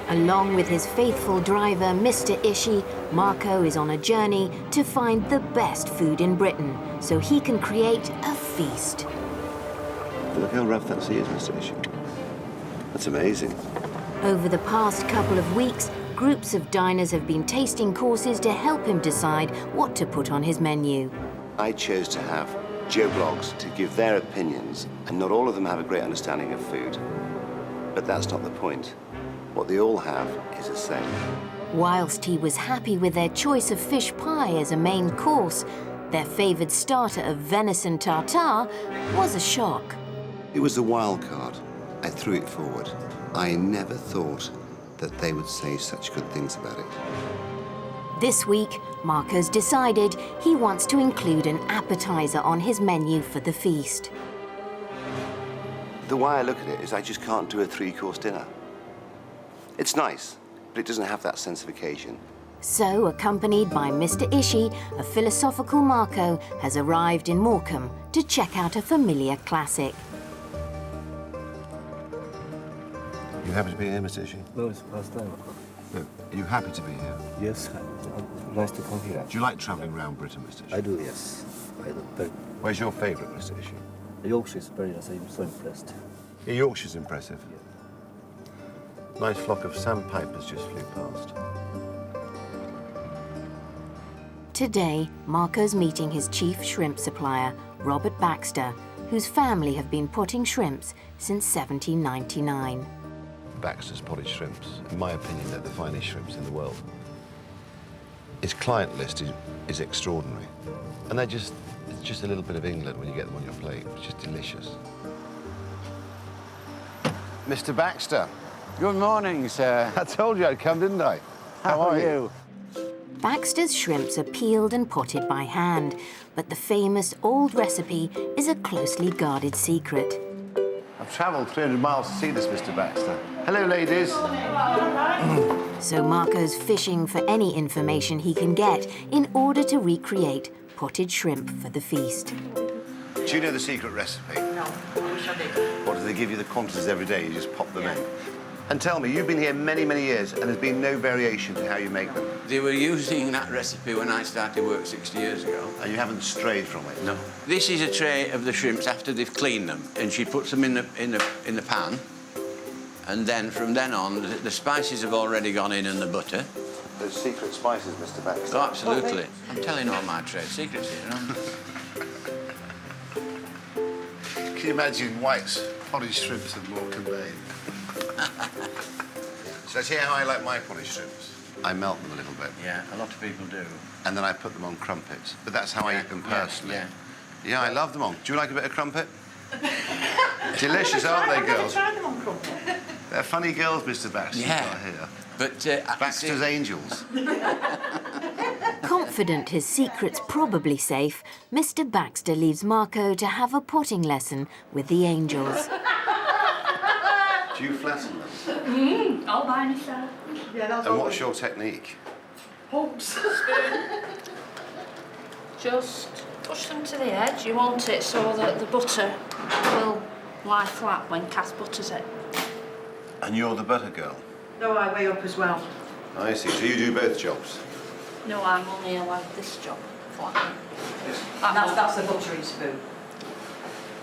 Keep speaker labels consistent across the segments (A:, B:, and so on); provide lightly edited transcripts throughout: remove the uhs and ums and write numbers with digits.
A: Along with his faithful driver, Mr. Ishii, Marco is on a journey to find the best food in Britain so he can create a feast.
B: Look how rough that sea is, Mr. Ishii. That's amazing.
A: Over the past couple of weeks, groups of diners have been tasting courses to help him decide what to put on his menu.
B: I chose to have geoblogs to give their opinions, and not all of them have a great understanding of food. But that's not the point. What they all have is the same.
A: Whilst he was happy with their choice of fish pie as a main course, their favoured starter of venison tartare was a shock.
B: It was a wild card. I threw it forward. I never thought that they would say such good things about it.
A: This week, Marco's decided he wants to include an appetizer on his menu for the feast.
B: The way I look at it is I just can't do a three-course dinner. It's nice, but it doesn't have that sense of occasion.
A: So, accompanied by Mr. Ishii, a philosophical Marco has arrived in Morecambe to check out a familiar classic.
B: You happy to be here, Mr. Ishii?
C: No, it's first time.
B: No. Are you happy to be here?
C: Yes, nice to come here.
B: Do you like travelling around Britain, Mr. Ishii?
C: I do, yes. I do. Very,
B: Where's your favourite, Mr. Ishii?
C: the Yorkshire is very nice. I'm so impressed.
B: Yeah, Yorkshire's impressive.
C: Yeah.
B: Nice flock of sandpipers just flew past.
A: Today, Marco's meeting his chief shrimp supplier, Robert Baxter, whose family have been potting shrimps since 1799.
B: Baxter's potted shrimps, in my opinion, they're the finest shrimps in the world. His client list is extraordinary. And it's just a little bit of England when you get them on your plate. It's just delicious. Mr. Baxter.
D: Good morning, sir.
B: I told you I'd come, didn't I?
D: How are you?
A: Baxter's shrimps are peeled and potted by hand, but the famous old recipe is a closely guarded secret.
B: I've travelled 300 miles to see this, Mr. Baxter. Hello, ladies.
A: So Marco's fishing for any information he can get in order to recreate potted shrimp for the feast.
B: Do you know the secret recipe?
E: No, I wish I did.
B: Or do they give you the quantities every day? You just pop them in? And tell me, you've been here many, many years, and there's been no variation to how you make them.
D: They were using that recipe when I started work 60 years ago.
B: And you haven't strayed from it?
D: No. This is a tray of the shrimps after they've cleaned them, and she puts them in the pan, and then from then on, the spices have already gone in and the butter.
B: Those secret spices, Mr. Baxter.
D: Oh, absolutely. I'm telling all my trade secrets here, aren't I?
B: Can you imagine White's potted shrimps and Morecambe Bay? So see how I like my potted shrimps? I melt them a little bit.
D: Yeah, a lot of people do.
B: And then I put them on crumpets. But that's how I eat them personally. Yeah, I love them on. Do you like a bit of crumpet? Delicious, aren't they, girls?
E: I've never tried them on crumpet.
B: They're funny girls, Mr. Baxter.
D: Yeah.
B: Here.
D: But
B: Baxter's angels.
A: Confident his secret's probably safe, Mr. Baxter leaves Marco to have a potting lesson with the angels.
B: Do you flatten them?
E: All by myself. Yeah, that's
B: And what's your technique?
E: Hooks.
F: Just push them to the edge. You want it so that the butter will lie flat when Cass butters it.
B: And you're the butter girl?
E: No, I weigh up as well.
B: I see. So you do both jobs?
F: No, I'm only allowed this job. Flat.
E: That's the buttering spoon.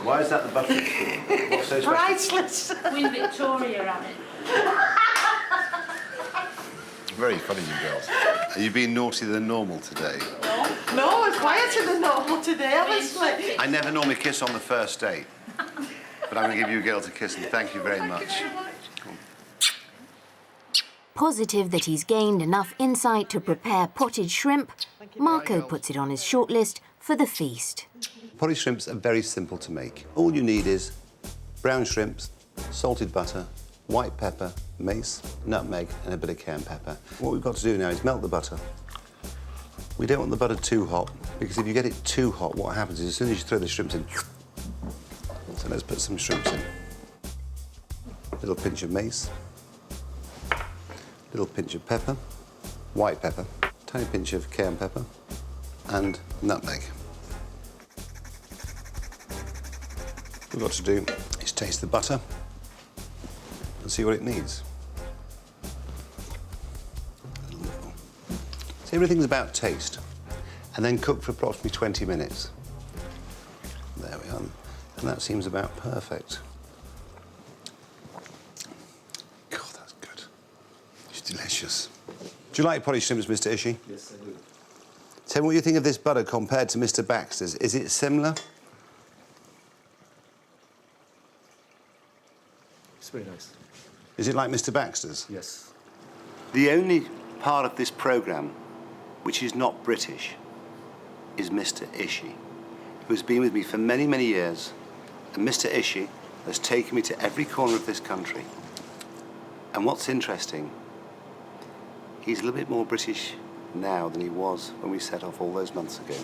B: Why is that the buttering spoon? What's so special?
E: Priceless.
F: Queen Victoria had it.
B: Very funny, you girls. Are you being naughtier than normal today?
E: No, it's quieter than normal today, honestly.
B: I never normally kiss on the first date. But I'm going to give you a girl to kiss, and thank you very much.
A: Positive that he's gained enough insight to prepare potted shrimp, Marco puts it on his shortlist for the feast.
B: Potted shrimps are very simple to make. All you need is brown shrimps, salted butter, white pepper, mace, nutmeg, and a bit of cayenne pepper. What we've got to do now is melt the butter. We don't want the butter too hot, because if you get it too hot, what happens is as soon as you throw the shrimps in... So let's put some shrimps in. A little pinch of mace. Little pinch of pepper, white pepper, tiny pinch of cayenne pepper, and nutmeg. What we've got to do is taste the butter and see what it needs. Everything's about taste. And then cook for approximately 20 minutes. There we are. And that seems about perfect. God, that's good. It's delicious. Do you like polished shrimps, Mr. Ishii?
C: Yes, I do.
B: Tell me what you think of this butter compared to Mr. Baxter's. Is it similar?
C: It's very nice.
B: Is it like Mr. Baxter's?
C: Yes.
B: The only part of this programme which is not British is Mr. Ishii, who has been with me for many, many years. And Mr. Ishii has taken me to every corner of this country. And what's interesting, he's a little bit more British now than he was when we set off all those months ago.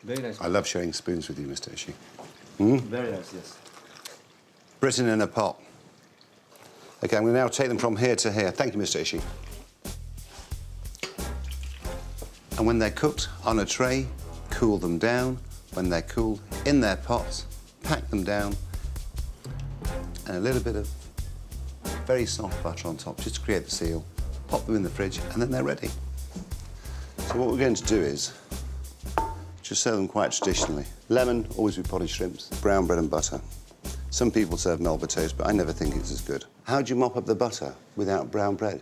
C: Very nice.
B: I love sharing spoons with you, Mr. Ishii.
C: Very nice, yes.
B: Britain in a pot. OK, I'm going to now take them from here to here. Thank you, Mr. Ishii. And when they're cooked on a tray, cool them down. When they're cooled, in their pots, pack them down, and a little bit of very soft butter on top, just to create the seal. Pop them in the fridge, and then they're ready. So what we're going to do is just serve them quite traditionally. Lemon, always with potted shrimps, brown bread and butter. Some people serve Melba toast, but I never think it's as good. How do you mop up the butter without brown bread?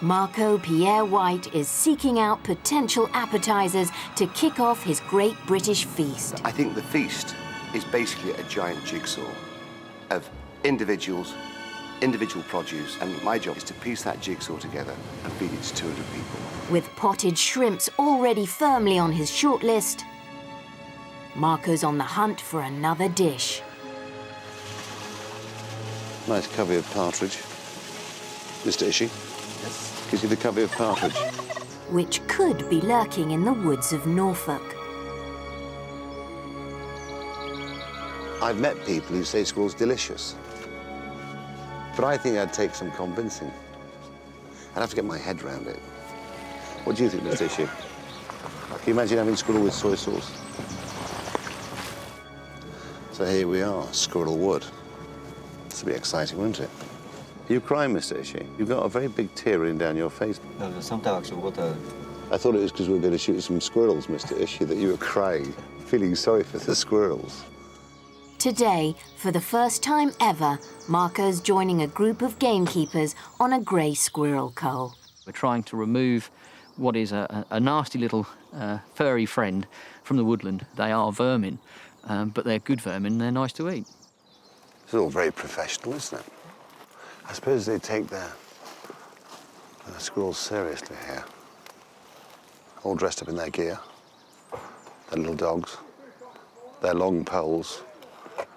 A: Marco Pierre White is seeking out potential appetizers to kick off his great British feast.
B: I think the feast is basically a giant jigsaw of individual produce, and my job is to piece that jigsaw together and feed it to 200 people.
A: With potted shrimps already firmly on his shortlist, Marco's on the hunt for another dish.
B: Nice covey of partridge. Mr. Ishii?
C: Yes.
B: Gives you the covey of partridge.
A: Which could be lurking in the woods of Norfolk.
B: I've met people who say squirrel's delicious. But I think I'd take some convincing. I'd have to get my head around it. What do you think, Mr. Ishii? Can you imagine having squirrel with soy sauce? So here we are, Squirrel Wood. This will be exciting, won't it? Are you crying, Mr. Ishii? You've got a very big tear running down your face.
C: No, sometimes actually water.
B: I thought it was because we were going to shoot some squirrels, Mr. Ishii, that you were crying, feeling sorry for the squirrels.
A: Today, for the first time ever, Marco's joining a group of gamekeepers on a grey squirrel cull.
G: We're trying to remove what is a nasty little furry friend from the woodland. They are vermin, but they're good vermin and they're nice to eat.
B: It's all very professional, isn't it? I suppose they take their squirrels seriously here. All dressed up in their gear, their little dogs, their long poles.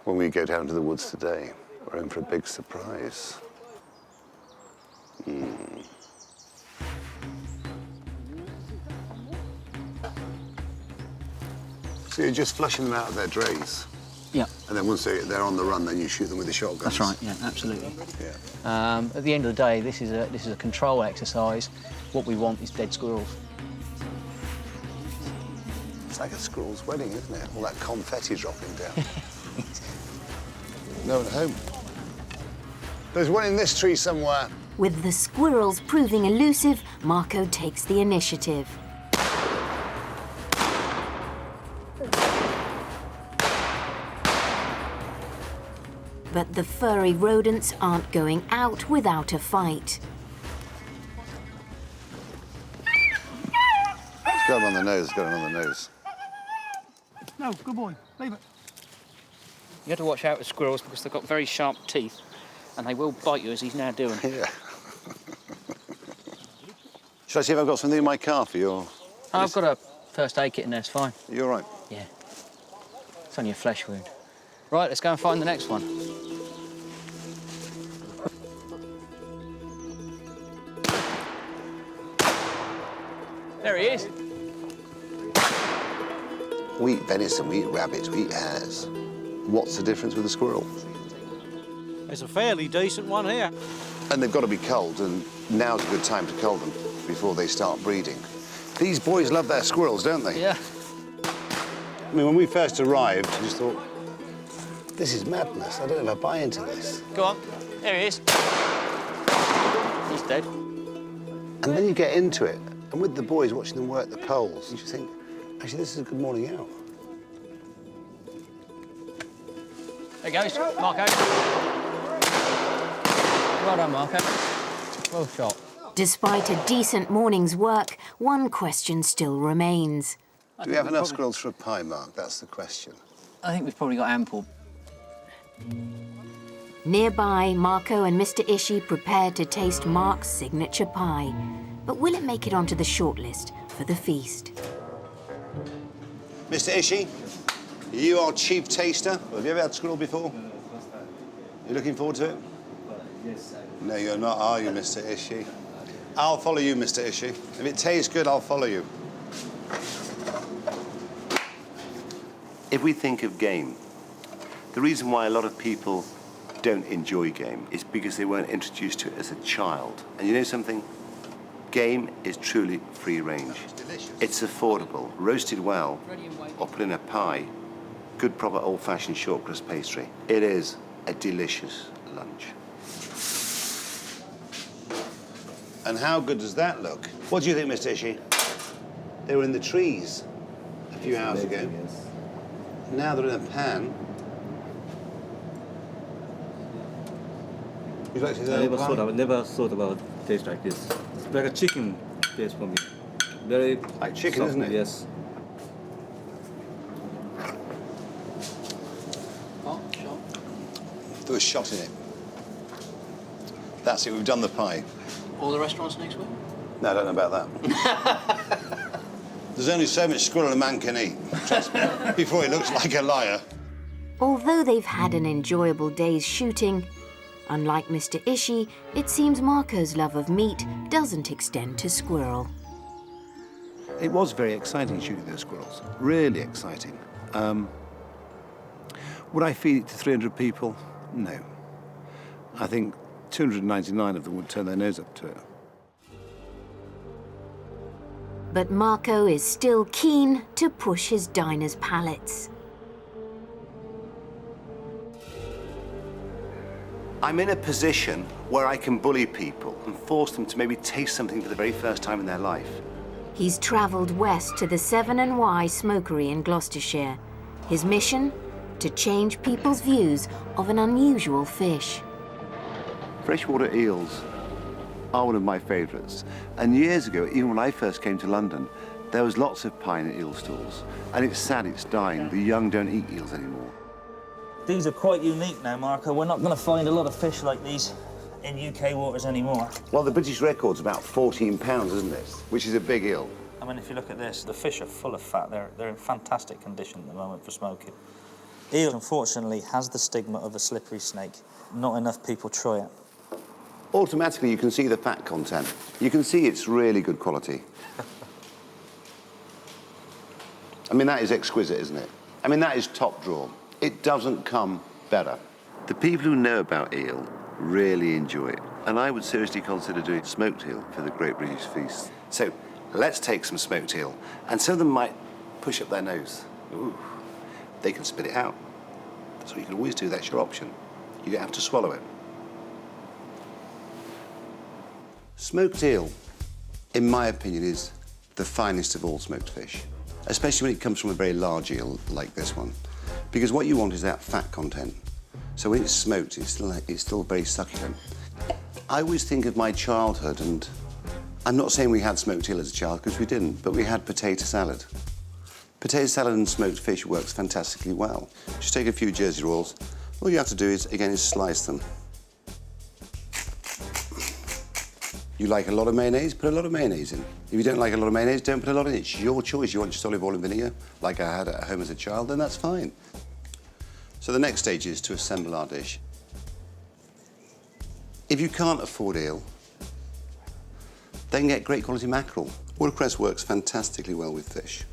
B: When we go down to the woods today, we're in for a big surprise. So you're just flushing them out of their drays?
G: Yeah.
B: And then once they're on the run, then you shoot them with the shotguns?
G: That's right, yeah, absolutely.
B: Yeah.
G: At the end of the day, this is a control exercise. What we want is dead squirrels.
B: It's like a squirrel's wedding, isn't it? All that confetti dropping down. No one at home. There's one in this tree somewhere.
A: With the squirrels proving elusive, Marco takes the initiative. But the furry rodents aren't going out without a fight.
B: It's got him on the nose, got him on the nose.
H: No, good boy. Leave it.
G: You have to watch out with squirrels because they've got very sharp teeth and they will bite you as he's now doing.
B: Yeah. Should I see if I've got something in my car for you? Or...
G: I've got a first aid kit in there, it's fine.
B: You're right.
G: Yeah. It's only a flesh wound. Right, let's go and find the next one. There he is.
B: We eat venison, we eat rabbits, we eat hares. What's the difference with a squirrel?
H: It's a fairly decent one here.
B: And they've got to be culled, and now's a good time to cull them before they start breeding. These boys love their squirrels, don't they?
G: Yeah.
B: I mean, when we first arrived, I just thought, This is madness. I don't know if I buy into this.
G: Go on. There he is. He's dead.
B: And then you get into it, and with the boys watching them work the poles, you just think, actually, this is a good morning out.
G: There goes, Marco. Well done, Marco. Well shot.
A: Despite a decent morning's work, one question still remains.
B: Do we have enough squirrels for a pie, Mark? That's the question.
G: I think we've probably got ample.
A: Nearby, Marco and Mr. Ishii prepare to taste Mark's signature pie. But will it make it onto the shortlist for the feast?
B: Mr. Ishii, you are chief taster. Have you ever had squirrel before?
C: No, first time.
B: You looking forward to it?
C: Yes, I
B: No, you're not, are you, Mr. Ishii? I'll follow you, Mr. Ishii. If it tastes good, I'll follow you. If we think of game, the reason why a lot of people don't enjoy game is because they weren't introduced to it as a child. And you know something? Game is truly free range. It's affordable, roasted well, or put in a pie, good proper old-fashioned short crust pastry. It is a delicious lunch. And how good does that look? What do you think, Mr. Ishii? They were in the trees a few hours ago.
C: Yes.
B: Now they're in a pan. Would you like to do that?
C: I never thought about taste like this. It's like a chicken taste for me. Very
B: Like chicken,
C: soft,
B: isn't it?
C: Yes.
B: There was shot in it. That's it, we've done the pie.
G: All the restaurants next week?
B: No, I don't know about that. There's only so much squirrel a man can eat, trust me, before he looks like a liar.
A: Although they've had an enjoyable day's shooting, unlike Mr. Ishii, it seems Marco's love of meat doesn't extend to squirrel.
B: It was very exciting shooting those squirrels, really exciting. Would I feed it to 300 people? No. I think 299 of them would turn their nose up to it.
A: But Marco is still keen to push his diner's palates.
B: I'm in a position where I can bully people and force them to maybe taste something for the very first time in their life.
A: He's travelled west to the 7&Y Smokery in Gloucestershire. His mission? To change people's views of an unusual fish.
B: Freshwater eels are one of my favourites. And years ago, even when I first came to London, there was lots of pie and eel stalls. And it's sad it's dying. The young don't eat eels anymore.
I: These are quite unique now, Marco. We're not going to find a lot of fish like these in UK waters anymore.
B: Well, the British record's about 14 pounds, isn't it? Which is a big eel.
I: I mean, if you look at this, the fish are full of fat. They're in fantastic condition at the moment for smoking. Eel, unfortunately, has the stigma of a slippery snake. Not enough people try it.
B: Automatically, you can see the fat content. You can see it's really good quality. I mean, that is exquisite, isn't it? I mean, that is top drawer. It doesn't come better. The people who know about eel really enjoy it. And I would seriously consider doing smoked eel for the Great British Feast. So, let's take some smoked eel. And some of them might push up their nose. Ooh. They can spit it out. That's what you can always do. That's your option. You don't have to swallow it. Smoked eel, in my opinion, is the finest of all smoked fish, especially when it comes from a very large eel like this one, because what you want is that fat content. So when it's smoked, it's still very succulent. I always think of my childhood, and I'm not saying we had smoked eel as a child, because we didn't, but we had potato salad. Potato salad and smoked fish works fantastically well. Just take a few Jersey rolls. All you have to do is slice them. You like a lot of mayonnaise, put a lot of mayonnaise in. If you don't like a lot of mayonnaise, don't put a lot in. It's your choice. You want just olive oil and vinegar, like I had at home as a child, then that's fine. So the next stage is to assemble our dish. If you can't afford eel, then get great quality mackerel. Watercress works fantastically well with fish.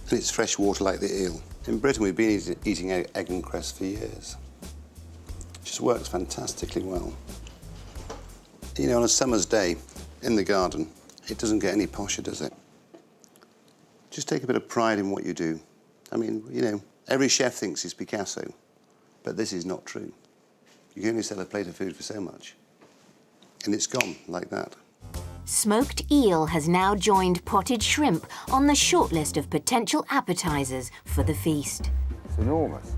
B: And it's fresh water like the eel. In Britain, we've been eating egg and cress for years. It just works fantastically well. You know, on a summer's day in the garden, it doesn't get any posher, does it? Just take a bit of pride in what you do. I mean, you know, every chef thinks he's Picasso. But this is not true. You can only sell a plate of food for so much. And it's gone like that.
A: Smoked eel has now joined potted shrimp on the shortlist of potential appetizers for the feast.
B: It's enormous.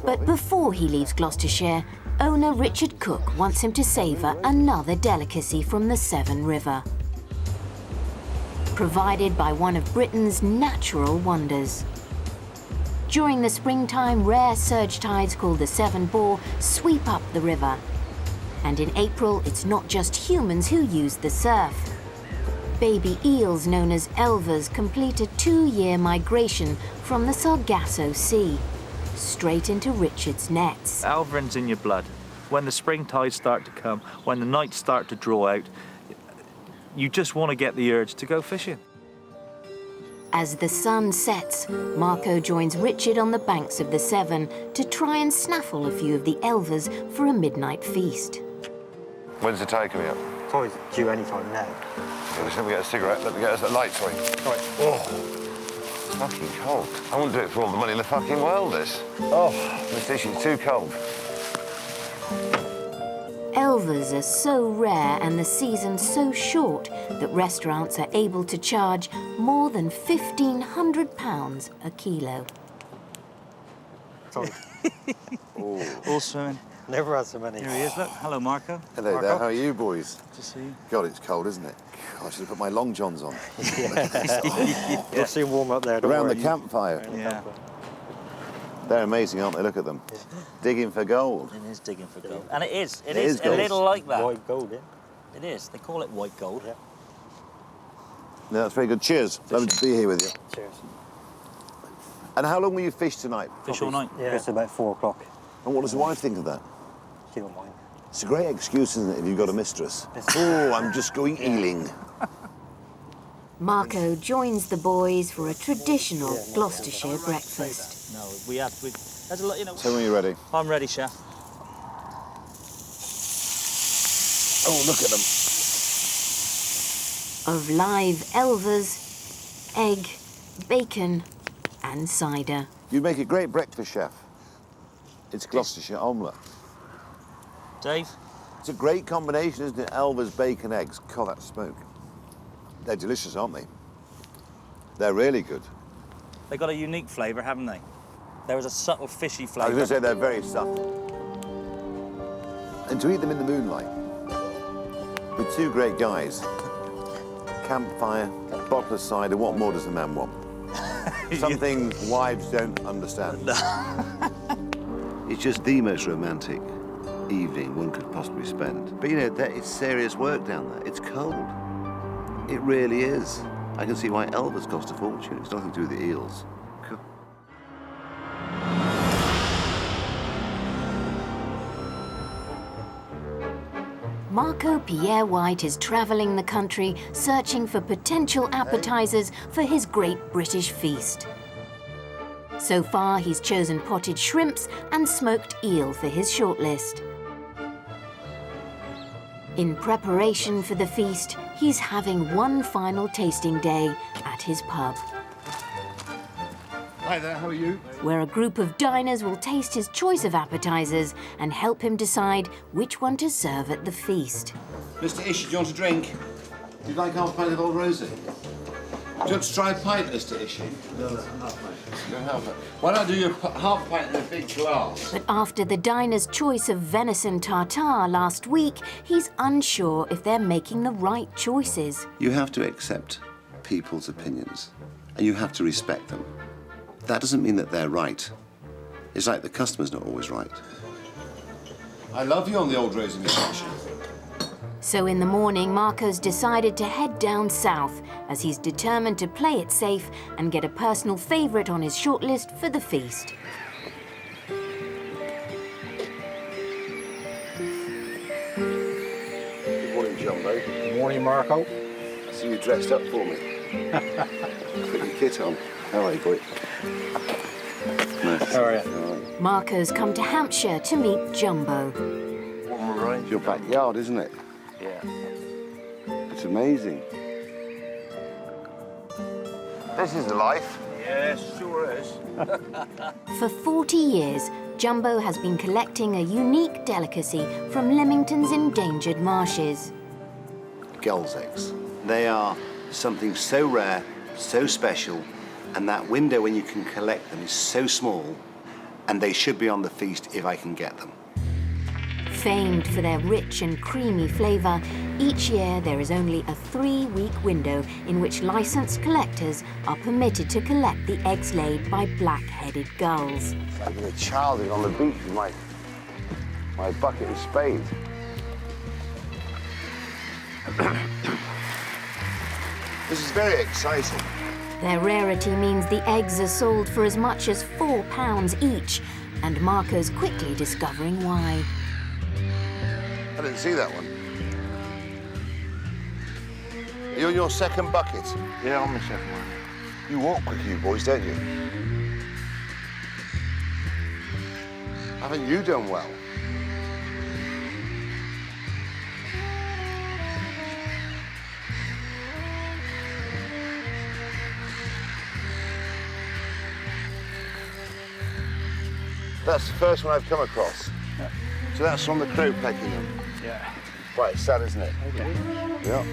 A: But before he leaves Gloucestershire, owner Richard Cook wants him to savour another delicacy from the Severn River, provided by one of Britain's natural wonders. During the springtime, rare surge tides called the Severn Bore sweep up the river. And in April, it's not just humans who use the surf. Baby eels known as elvers complete a 2-year migration from the Sargasso Sea, straight into Richard's nets.
I: Alvarin's in your blood. When the spring tides start to come, when the nights start to draw out, you just want to get the urge to go fishing.
A: As the sun sets, Marco joins Richard on the banks of the Severn to try and snaffle a few of the elvers for a midnight feast.
J: When's the tide coming up?
H: Probably due any time now.
J: Let me get a cigarette. Let me get a light, sorry.
H: Right.
J: Oh, it's fucking cold. I wouldn't do it for all the money in the fucking world, this. Oh, this dish is too cold.
A: Elvers are so rare and the season so short that restaurants are able to charge more than £1,500 a kilo.
H: Sorry.
I: All swimming.
H: Never had so many.
I: Here he is, look. Hello, Marco.
J: Hello
H: Marco.
J: there, how are you boys?
I: Good to see you.
J: God, it's cold, isn't it? I should have put my long johns on.
H: You'll see them warm up there. don't
J: Around
H: worry.
J: the campfire.
I: Yeah.
J: They're amazing, aren't they? Look at them. Digging for gold.
I: It is digging for gold. And it is
J: is
I: a
J: gold.
I: little like that.
H: White gold, yeah.
I: It is. They call it white gold.
H: Yeah.
J: No, that's very good. Cheers. Lovely to be here with you.
H: Cheers.
J: And how long will you fish tonight?
I: Fish all night.
H: Yeah, it's about 4 o'clock.
J: And what does the wife think of that?
H: She don't mind.
J: It's a great excuse, isn't it, if you've got a mistress? Oh, I'm just going eeling.
A: Marco joins the boys for a traditional Gloucestershire breakfast.
I: No, there's a lot, you know.
J: So when you're ready.
I: I'm ready, chef.
J: Oh, look at them.
A: Of live elvers, egg, bacon and cider.
J: You'd make a great breakfast chef. It's Gloucestershire omelette.
I: Dave?
J: It's a great combination, isn't it? Elvers, bacon, eggs. God, that smoke. They're delicious, aren't they? They're really good.
I: They've got a unique flavour, haven't they? There is a subtle fishy
J: I was
I: flavour.
J: going to say they're very subtle. And to eat them in the moonlight with 2 great guys, campfire, bottle of cider, what more does a man want? Something wives don't understand.
B: It's just the most romantic evening one could possibly spend. But you know, it's serious work down there. It's cold. It really is. I can see why elvers cost a fortune. It's nothing to do with the eels.
A: Marco Pierre White is travelling the country searching for potential appetizers for his great British feast. So far, he's chosen potted shrimps and smoked eel for his shortlist. In preparation for the feast, he's having one final tasting day at his pub,
J: Hi there, how are you?
A: where a group of diners will taste his choice of appetizers and help him decide which one to serve at the feast.
B: Mr. Ish, do you want a drink? Would you like half a pint of old rosé? Do you want to try a pint, Mr. Ish? No, half pint. Go half pint. Why not do your half pint in a big glass?
A: But after the diner's choice of venison tartare last week, he's unsure if they're making the right choices.
B: You have to accept people's opinions, and you have to respect them. That doesn't mean that they're right. It's like the customer's not always right. I love you on the old rosé, Mr. Ish.
A: So in the morning, Marco's decided to head down south, as he's determined to play it safe and get a personal favourite on his shortlist for the feast.
J: Good morning, Jumbo.
H: Good morning, Marco.
J: I see you dressed up for me. Put your kit on. How are you, boy? Nice.
H: How are you?
J: All right.
A: Marco's come to Hampshire to meet Jumbo.
J: It's your backyard, isn't it?
I: Yeah.
J: It's amazing. This is the life.
K: Yes, sure is.
A: For 40 years, Jumbo has been collecting a unique delicacy from Leamington's endangered marshes.
B: Gulls' eggs. They are something so rare, so special, and that window when you can collect them is so small, and they should be on the feast if I can get them.
A: Famed for their rich and creamy flavour, each year there is only a 3-week window in which licensed collectors are permitted to collect the eggs laid by black-headed gulls.
B: It's like a child on the beach with my bucket and spade. This is very exciting.
A: Their rarity means the eggs are sold for as much as £4 each, and Marco's quickly discovering why.
B: I didn't see that one. You're on your second bucket?
K: Yeah, I'm the second one.
B: You walk quick, you boys, don't you? Haven't you done well? That's the first one I've come across.
K: Yeah.
B: So that's from the crow pecking them.
K: Yeah.
B: Quite sad, isn't it?
K: Okay.
B: Yeah.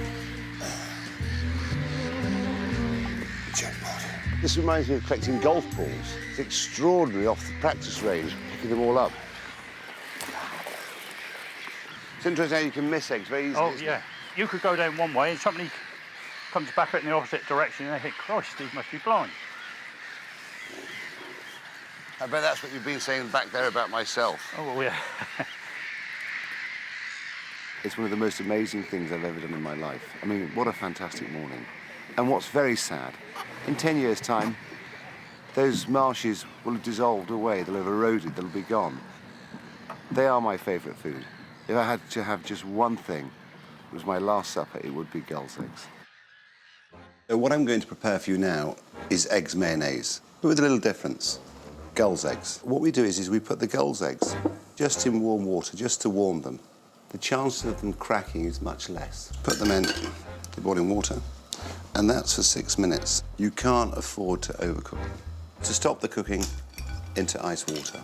B: Jackpot. This reminds me of collecting golf balls. It's extraordinary off the practice range, picking them all up. It's interesting how you can miss eggs very easily.
K: Oh, yeah. You could go down one way and somebody comes back in the opposite direction and they think, Christ, these must be blind.
B: I bet that's what you've been saying back there about myself.
K: Oh, well, yeah.
B: It's one of the most amazing things I've ever done in my life. I mean, what a fantastic morning. And what's very sad, in 10 years' time, those marshes will have dissolved away, they'll have eroded, they'll be gone. They are my favourite food. If I had to have just one thing, it was my last supper, it would be gulls' eggs. So what I'm going to prepare for you now is eggs mayonnaise, but with a little difference. Gulls' eggs. What we do is we put the gulls' eggs just in warm water, just to warm them. The chance of them cracking is much less. Put them in the boiling water, and that's for 6 minutes. You can't afford to overcook them. To stop the cooking, into ice water.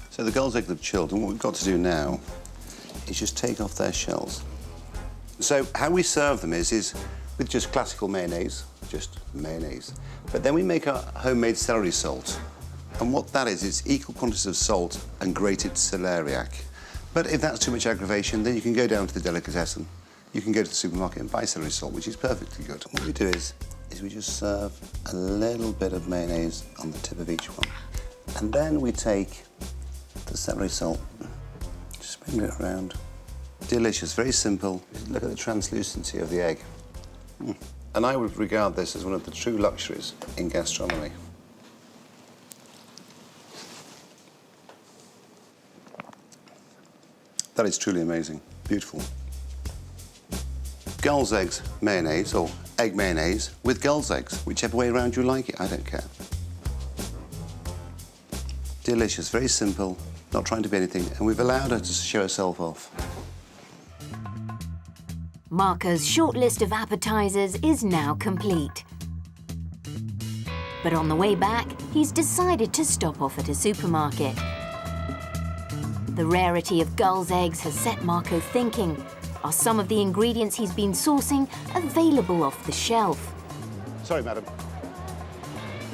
B: So the gulls' eggs have chilled, and what we've got to do now is just take off their shells. So how we serve them is with just classical mayonnaise, just mayonnaise. But then we make our homemade celery salt. And what that is, it's equal quantities of salt and grated celeriac. But if that's too much aggravation, then you can go down to the delicatessen. You can go to the supermarket and buy celery salt, which is perfectly good. What we do is we just serve a little bit of mayonnaise on the tip of each one. And then we take the celery salt, sprinkle it around. Delicious, very simple. Look at the translucency of the egg. And I would regard this as one of the true luxuries in gastronomy. That is truly amazing. Beautiful. Gulls' eggs mayonnaise, or egg mayonnaise with gulls' eggs, whichever way around you like it, I don't care. Delicious, very simple, not trying to be anything, and we've allowed her to show herself off.
A: Marco's short list of appetizers is now complete. But on the way back, he's decided to stop off at a supermarket. The rarity of gulls' eggs has set Marco thinking. Are some of the ingredients he's been sourcing available off the shelf?
B: Sorry, madam.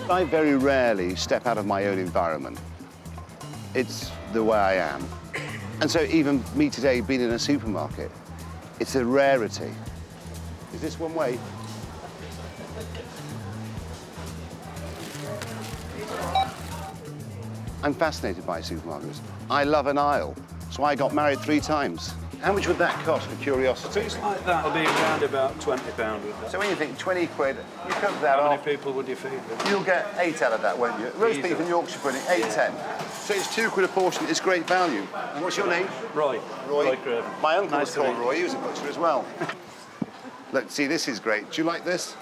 B: I very rarely step out of my own environment. It's the way I am. And so even me today being in a supermarket, it's a rarity. Is this one way? I'm fascinated by supermarkets. I love an aisle, so I got married 3 times. How much would that cost for curiosity?
L: Things like that will be around about £20 with that.
B: So when you think 20 quid, you cook that
L: How
B: off.
L: many people would you feed them?
B: You'll get 8 out of that, won't you? Roast beef and Yorkshire pudding, 8, 10. So it's £2 a portion, it's great value. And what's your name?
L: Roy.
B: Roy.
L: Craven.
B: My uncle
L: Nice
B: was
L: to
B: called
L: meet you.
B: Roy, he was a butcher as well. Look, see, this is great. Do you like this?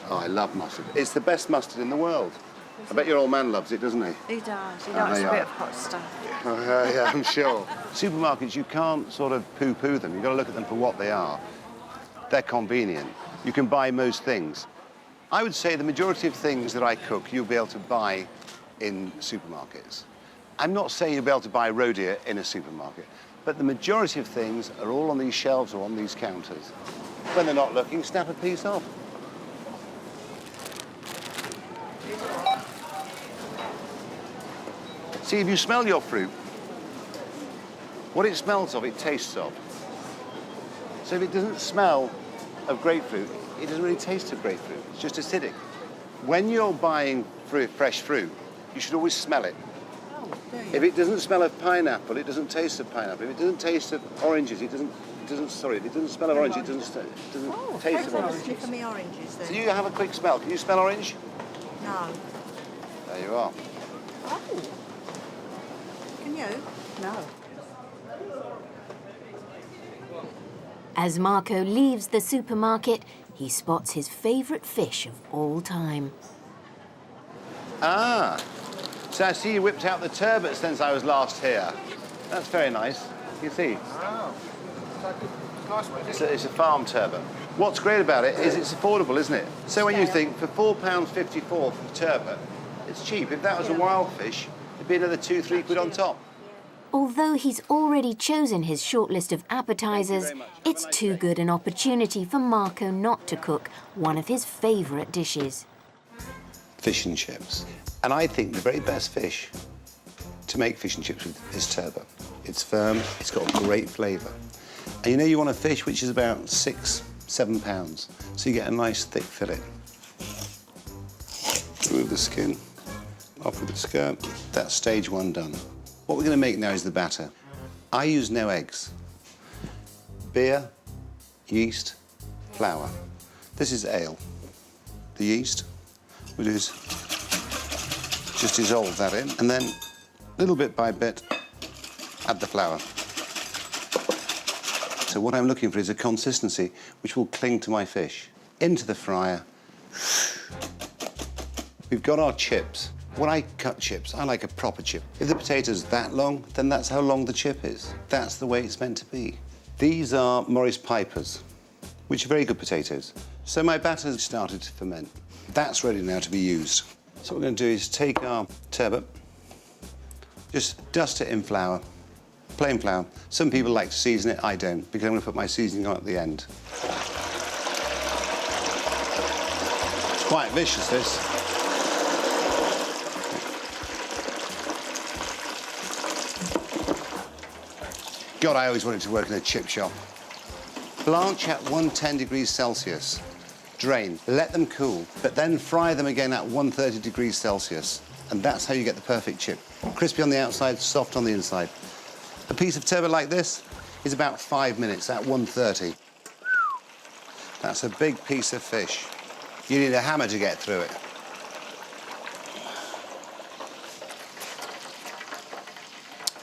B: Oh, I love mustard. It's the best mustard in the world. I bet your old man loves it, doesn't he?
E: He does. He
B: Oh,
E: likes
B: they
E: a bit
B: are.
E: of hot stuff.
B: Yeah, I'm sure. Supermarkets, you can't sort of poo-poo them. You've got to look at them for what they are. They're convenient. You can buy most things. I would say the majority of things that I cook you'll be able to buy in supermarkets. I'm not saying you'll be able to buy roe deer in a supermarket, but the majority of things are all on these shelves or on these counters. When they're not looking, snap a piece off. See, if you smell your fruit, what it smells of, it tastes of. So if it doesn't smell of grapefruit, it doesn't really taste of grapefruit. It's just acidic. When you're buying fresh fruit, you should always smell it. If it doesn't smell of pineapple, it doesn't taste of pineapple. If it doesn't taste of oranges, if it doesn't smell of orange, it doesn't taste of oranges.
E: For me oranges then.
B: So you have a quick smell. Can you smell orange?
E: No.
B: There you are.
E: Oh. Can you? No.
A: As Marco leaves the supermarket, he spots his favourite fish of all time.
B: Ah, so I see you whipped out the turbot since I was last here. That's very nice. You see?
L: Oh.
B: It's a farm turbot. What's great about it is it's affordable, isn't it? So when you think for £4.54 for turbot, it's cheap. If that was a wild fish, it'd be another £2-3 on top.
A: Although he's already chosen his shortlist of appetizers, it's too good an opportunity for Marco not to cook one of his favourite dishes.
B: Fish and chips. And I think the very best fish to make fish and chips with is turbot. It's firm, it's got great flavour. And you know you want a fish which is about 6-7 pounds, so you get a nice thick fillet. Remove the skin, off with the skirt. That's stage one done. What we're going to make now is the batter. I use no eggs. Beer, yeast, flour. This is ale. The yeast, we do is just dissolve that in, and then, little bit by bit, add the flour. So what I'm looking for is a consistency which will cling to my fish. Into the fryer. We've got our chips. When I cut chips, I like a proper chip. If the potato's that long, then that's how long the chip is. That's the way it's meant to be. These are Morris Pipers, which are very good potatoes. So my batter's started to ferment. That's ready now to be used. So what we're going to do is take our turbot, just dust it in flour, plain flour. Some people like to season it, I don't, because I'm going to put my seasoning on at the end. It's quite vicious, this. God, I always wanted to work in a chip shop. Blanch at 110 degrees Celsius. Drain, let them cool, but then fry them again at 130 degrees Celsius. And that's how you get the perfect chip. Crispy on the outside, soft on the inside. A piece of turbot like this is about 5 minutes at 130. That's a big piece of fish. You need a hammer to get through it.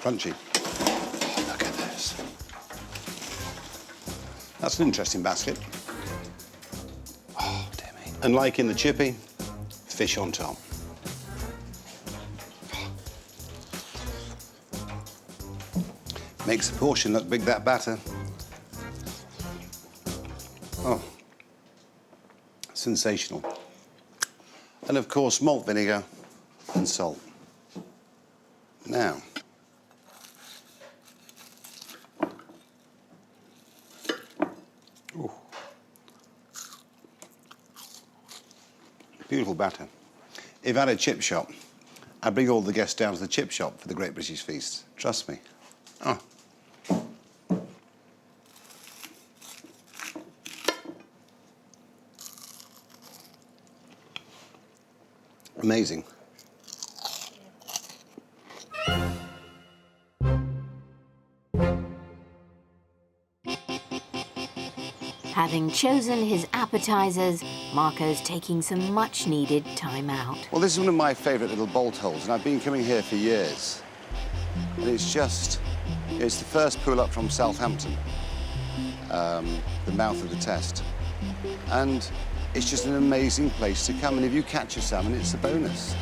B: Crunchy. Look at this. That's an interesting basket. Oh, dear me. And like in the chippy, fish on top. Makes the portion look big, that batter. Oh, sensational. And of course, malt vinegar and salt. Now, ooh. Beautiful batter. If I had a chip shop, I'd bring all the guests down to the chip shop for the Great British Feast. Trust me. Oh. Amazing.
A: Having chosen his appetizers, Marco's taking some much-needed time out.
B: Well, this is one of my favourite little bolt holes, and I've been coming here for years. And it's the first pool up from Southampton, the mouth of the Test. And it's just an amazing place to come, and if you catch a salmon, it's a bonus.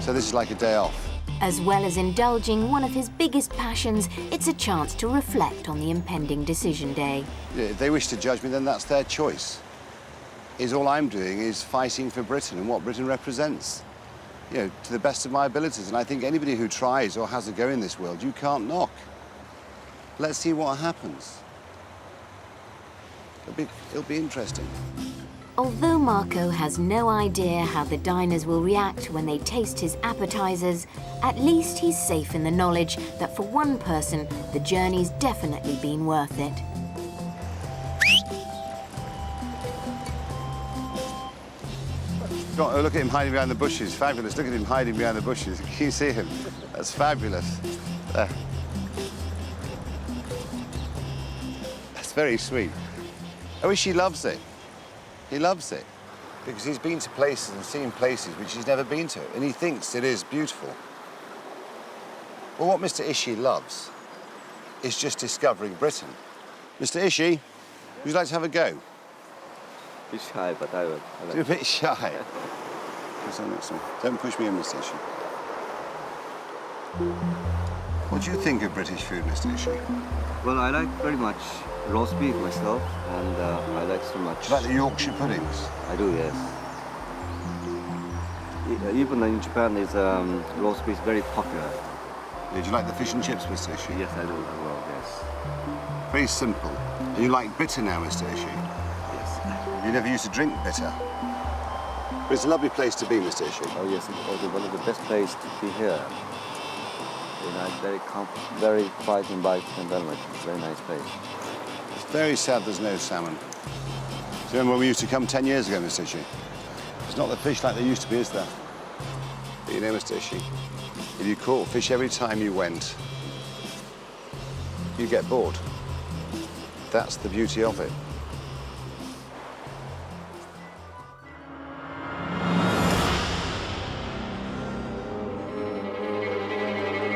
B: So this is like a day off.
A: As well as indulging one of his biggest passions, it's a chance to reflect on the impending decision day.
B: If they wish to judge me, then that's their choice. is all I'm doing is fighting for Britain and what Britain represents, you know, to the best of my abilities. And I think anybody who tries or has a go in this world, you can't knock. Let's see what happens. It'll be interesting.
A: Although Marco has no idea how the diners will react when they taste his appetizers, at least he's safe in the knowledge that for one person, the journey's definitely been worth it.
B: Oh, look at him hiding behind the bushes. Fabulous. Look at him hiding behind the bushes. Can you see him? That's fabulous. There. That's very sweet. I wish he loves it. He loves it. Because he's been to places and seen places which he's never been to, and he thinks it is beautiful. Well, what Mr. Ishii loves is just discovering Britain. Mr. Ishii, would you like to have a go?
C: A bit shy, but I will.
B: You're a bit shy. Don't push me in, Mr. Ishii. What do you think of British food, Mr. Ishii?
C: Well, I like very much roast beef myself, and I like so much.
B: Do you like the Yorkshire puddings?
C: I do, yes. Even in Japan, is roast beef very popular.
B: Did you like the fish and chips, Mr. Ishii?
C: Yes, I do as well, yes.
B: Very simple. And you like bitter now, Mr. Ishii?
C: Yes.
B: You never used to drink bitter. But it's a lovely place to be, Mr. Ishii.
C: Oh, yes, it's one of the best places to be here. You know, it's very quiet environment. It's a very nice place.
B: It's very sad there's no salmon. Do you remember when we used to come 10 years ago, Mr. Ishii? It's not the fish like they used to be, is there? But you know, Mr. Ishii, if you caught fish every time you went, you get bored. That's the beauty of it.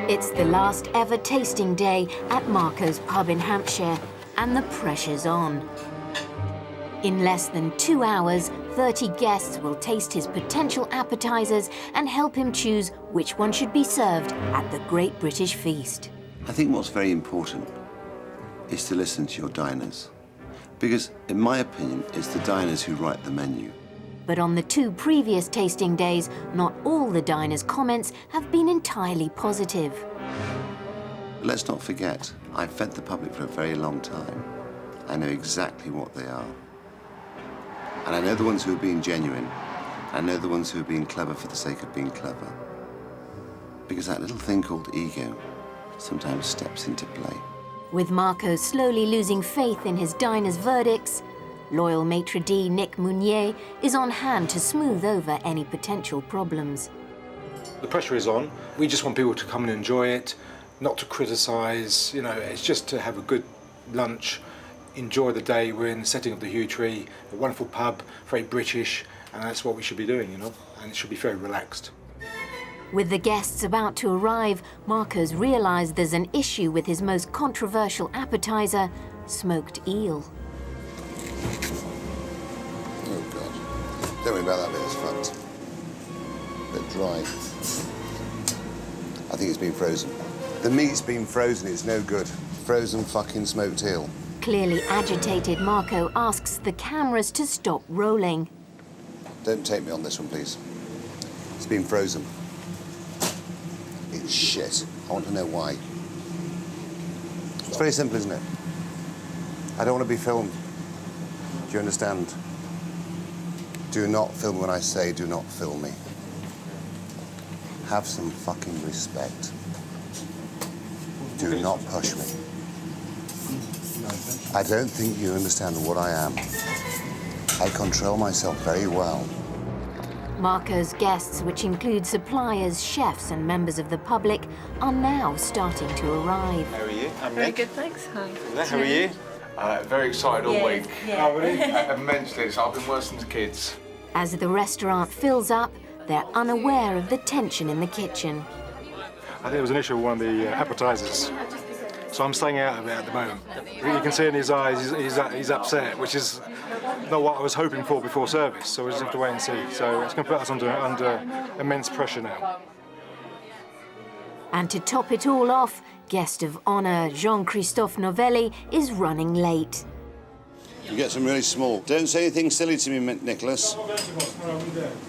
A: It's the last ever tasting day at Marco's pub in Hampshire, and the pressure's on. In less than 2 hours, 30 guests will taste his potential appetizers and help him choose which one should be served at the Great British Feast.
B: I think what's very important is to listen to your diners. Because, in my opinion, it's the diners who write the menu.
A: But on the 2 previous tasting days, not all the diners' comments have been entirely positive.
B: But let's not forget, I've fed the public for a very long time. I know exactly what they are. And I know the ones who have been genuine. I know the ones who have been clever for the sake of being clever. Because that little thing called ego sometimes steps into play.
A: With Marco slowly losing faith in his diners' verdicts, loyal maitre d' Nick Mounier is on hand to smooth over any potential problems.
M: The pressure is on. We just want people to come and enjoy it, not to criticise, you know, it's just to have a good lunch, enjoy the day. We're in the setting of the Hugh Tree, a wonderful pub, very British, and that's what we should be doing, you know, and it should be very relaxed.
A: With the guests about to arrive, Marco's realised there's an issue with his most controversial appetiser, smoked eel.
B: Oh, God. Don't worry about that bit, it's fucked. A bit dry. I think it's been frozen. The meat's been frozen, it's no good. Frozen fucking smoked eel.
A: Clearly agitated, Marco asks the cameras to stop rolling.
B: Don't take me on this one, please. It's been frozen. It's shit. I want to know why. It's very simple, isn't it? I don't want to be filmed. Do you understand? Do not film when I say do not film me. Have some fucking respect. Do not push me. I don't think you understand what I am. I control myself very well.
A: Marco's guests, which include suppliers, chefs and members of the public, are now starting to arrive.
N: How are you? I'm
E: Very
N: Nick.
E: good, thanks. Hi.
N: How are you? Very excited all week.
E: Yeah.
N: Oh, really? Immensely. So I've been worse than kids.
A: As the restaurant fills up, they're unaware of the tension in the kitchen.
M: I think there was an issue with one of the appetizers, so I'm staying out of it at the moment. You can see in his eyes he's upset, which is not what I was hoping for before service, so we just have to wait and see. So it's going to put us under immense pressure now.
A: And to top it all off, guest of honour Jean-Christophe Novelli is running late.
B: You get some really small. Don't say anything silly to me, Nicholas.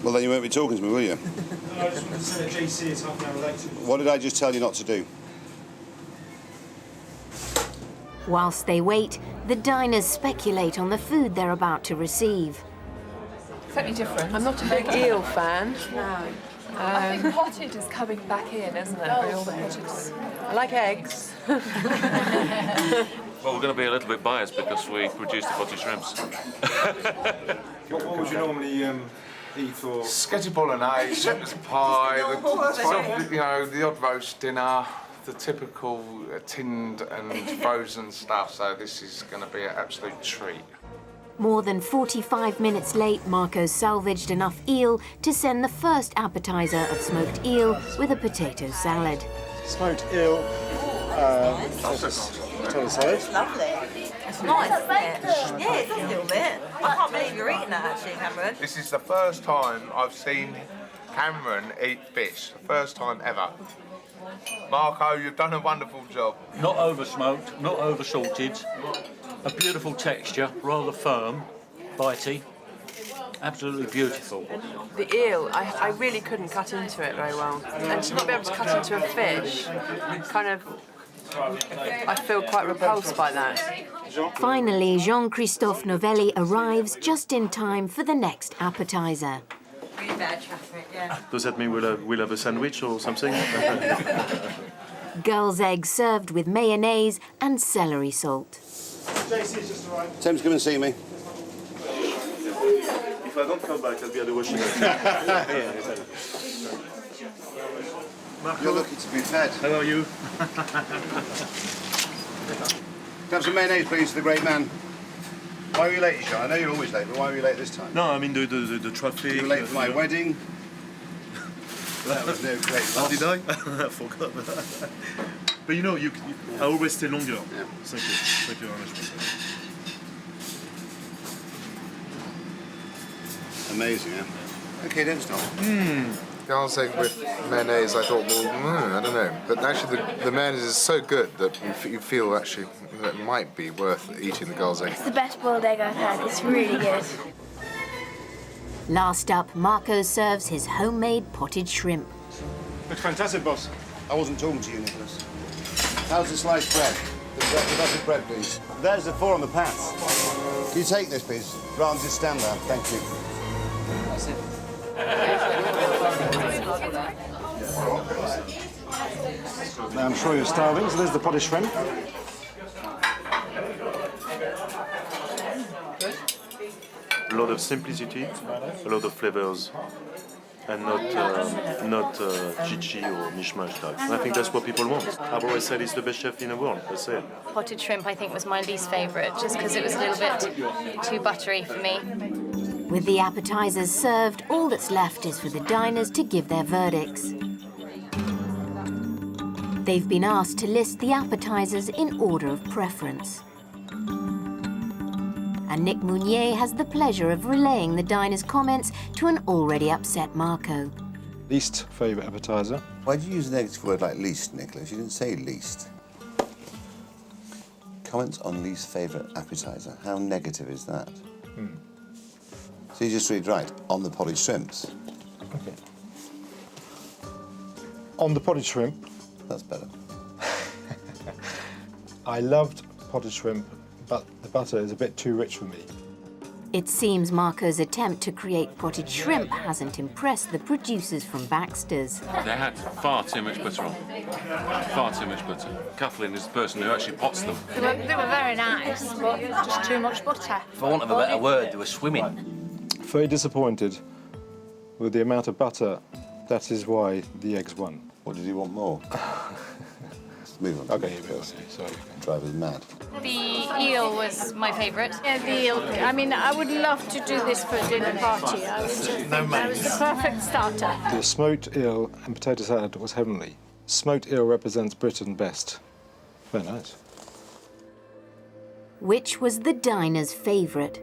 B: Well, then you won't be talking to me, will you?
O: No, I just wanted to say that JC is half an hour late.
B: What did I just tell you not to do?
A: Whilst they wait, the diners speculate on the food they're about to receive.
P: Slightly different.
E: I'm not a big eel fan.
P: No. I think potted is coming back in, isn't it? All the potted.
E: I like eggs.
Q: Well, we're going to be a little bit biased because we produce the potted shrimps.
M: What would you normally eat for?
N: Sketchy bolognese, shepherd's pie, the odd roast dinner, the typical tinned and frozen stuff. So this is going to be an absolute treat.
A: More than 45 minutes late, Marco's salvaged enough eel to send the first appetizer of smoked eel with a potato salad.
O: Smoked eel, potato salad.
R: It's lovely. It's nice, isn't it? Yeah, it does a little bit. I can't believe you're eating that, actually, Cameron.
N: This is the first time I've seen Cameron eat fish. The first time ever. Marco, you've done a wonderful job.
K: Not over smoked, not over salted. A beautiful texture, rather firm, bitey. Absolutely beautiful.
E: The eel, I really couldn't cut into it very well. And to not be able to cut into a fish, kind of, I feel quite repulsed by that.
A: Finally, Jean-Christophe Novelli arrives just in time for the next appetizer.
R: Really bad traffic, yeah.
Q: Does that mean we'll have a sandwich or something?
A: Gulls' eggs served with mayonnaise and celery salt.
O: JC's just arrived.
B: Tim's come and see me.
Q: If I don't come back, I'll be at the washing
B: You're lucky to be fed.
Q: How are you?
B: Have some mayonnaise, please, for the great man. Why were you late, Sean? I know you're always late, but why were you late this time?
Q: No, I mean the traffic.
B: You were late for my wedding. That was no great loss.
Q: Did I? I forgot that. But you know, I always stay longer.
B: Yeah.
Q: Thank you very much.
B: Amazing, yeah? Okay, don't stop.
N: Gulls egg with mayonnaise, I thought, well, I don't know. But actually, the mayonnaise is so good that you feel actually that it might be worth eating the gulls egg.
S: It's the best boiled egg I've had. It's really good.
A: Last up, Marco serves his homemade potted shrimp.
O: Looks fantastic, boss.
B: I wasn't talking to you, Nicholas. How's the sliced bread? The buttered bread, please. There's the 4 on the pat. Can you take this, please? Rather than just stand there. Thank you. That's it.
O: Now, I'm sure you're starving, so there's the potted shrimp.
Q: A lot of simplicity, a lot of flavors, and not chichi or mishmash type. And I think that's what people want. I've always said he's the best chef in the world. That's it.
T: Potted shrimp, I think, was my least favourite, just because it was a little bit too buttery for me.
A: With the appetizers served, all that's left is for the diners to give their verdicts. They've been asked to list the appetizers in order of preference. And Nick Mounier has the pleasure of relaying the diners' comments to an already upset Marco.
O: Least favourite appetizer.
B: Why did you use a negative word like least, Nicholas? You didn't say least. Comments on least favourite appetizer. How negative is that? So you just read right, on the potted shrimps.
O: Okay. On the potted shrimp.
B: That's better.
O: I loved potted shrimp, but the butter is a bit too rich for me.
A: It seems Marco's attempt to create potted shrimp hasn't impressed the producers from Baxter's.
Q: They had far too much butter on. Far too much butter. Kathleen is the person who actually pots them.
F: They were very nice, but just too much butter.
U: For want of a better word, they were swimming.
O: Very disappointed with the amount of butter. That is why the eggs won.
B: What did you want more? Let's move on.
O: Okay, here we go. Sorry.
B: Drive us mad.
T: The eel was my favourite.
F: Yeah, the eel. I mean, I would love to do this for a dinner party. That was the perfect starter.
O: The smoked eel and potato salad was heavenly. Smoked eel represents Britain best. Very nice.
A: Which was the diner's favourite?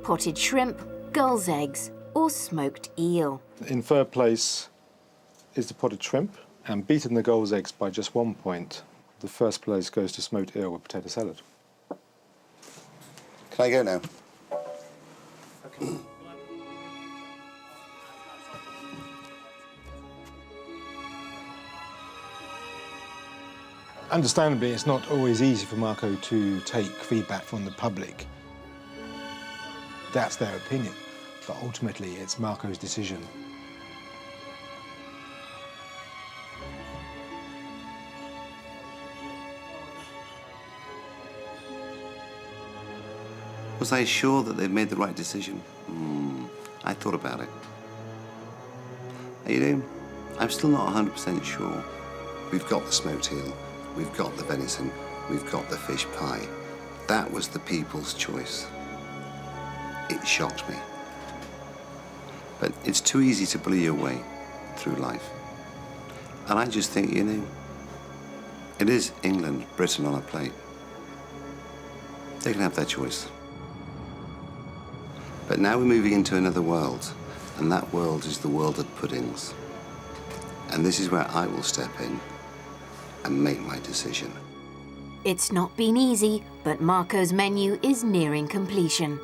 A: Potted shrimp, gulls' eggs, or smoked eel?
O: In third place is the potted shrimp, and beaten the gulls' eggs by just 1 point. The first place goes to smoked eel with potato salad.
B: Can I go now?
O: Understandably, it's not always easy for Marco to take feedback from the public. That's their opinion, but ultimately it's Marco's decision.
B: Was I sure that they'd made the right decision? I thought about it. You know, I'm still not 100% sure. We've got the smoked heel, we've got the venison, we've got the fish pie. That was the people's choice. It shocked me. But it's too easy to bully your way through life. And I just think, you know, it is England, Britain on a plate. They can have their choice. But now we're moving into another world, and that world is the world of puddings. And this is where I will step in and make my decision.
A: It's not been easy, but Marco's menu is nearing completion.